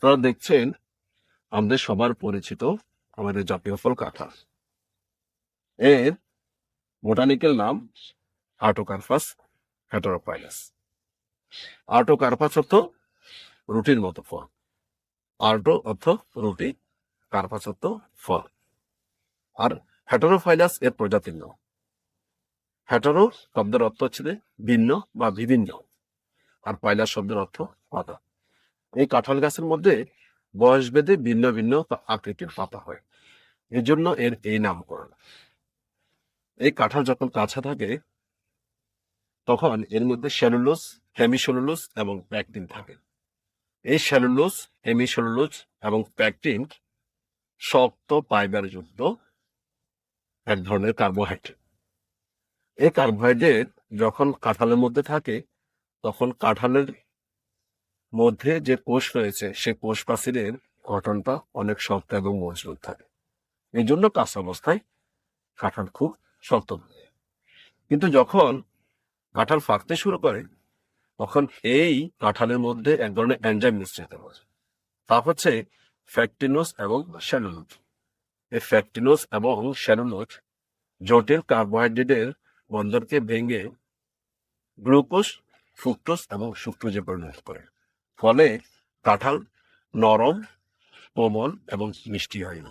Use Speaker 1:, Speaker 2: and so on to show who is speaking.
Speaker 1: আপনারা দেখছেন আমাদের সবার পরিচিত আমাদের জাতীয় ফল কাঁঠাল। এর বোটানিক্যাল নাম আর্টোকার্পাস হেটারোফাইলাস। আর্টোকার্পাস অর্থ রুটির মতো ফল। আর্টো অর্থ রুটি, কার্পাস অর্থ ফল। আর হেটারোফাইলাস এর প্রজাতির নাম। হেটারো শব্দের অর্থ হচ্ছে ভিন্ন বা বিভিন্ন, আর ফাইলাস শব্দের অর্থ পাতা। এই কাঁঠাল গাছের মধ্যে বয়স ভেদে ভিন্ন ভিন্ন আকৃতির পাতা হয়, এর জন্য এর এই নামকরণ। এই কাঁঠাল যখন কাঁচা থাকে তখন এর মধ্যে সেলুলোজ, হেমিসেলুলোজ এবং প্যাকটিন থাকে। এই সেলুলোজ, হেমিসেলুলোজ এবং প্যাকটিন শক্ত ফাইবার যুক্ত এক ধরনের কার্বোহাইড্রেট। এই কার্বোহাইড্রেট যখন কাঁঠালের মধ্যে থাকে তখন কাঁঠালের মধ্যে যে কোষ রয়েছে সে কোষ প্রাচীরের গঠনটা অনেক শক্ত এবং মজবুত থাকে। এই জন্য কাঁচা অবস্থায় কাঁঠাল খুব শক্ত থাকে। কিন্তু যখন কাঁঠাল পাকতে শুরু করে তখন এই কাঁঠালের মধ্যে এক ধরনের এনজাইম মিশ্রিত হয়, তা হচ্ছে ফ্যাকটিনোজ এবং সেলুলোজ। এই ফ্যাকটিনোজ এবং সেলুলোজ জটিল কার্বোহাইড্রেটের বন্ধনকে ভেঙে গ্লুকোজ, ফ্রুক্টোজ এবং সুক্রোজে পরিণত করে। ফলে কাঁঠাল নরম, কোমল এবং মিষ্টি হয়।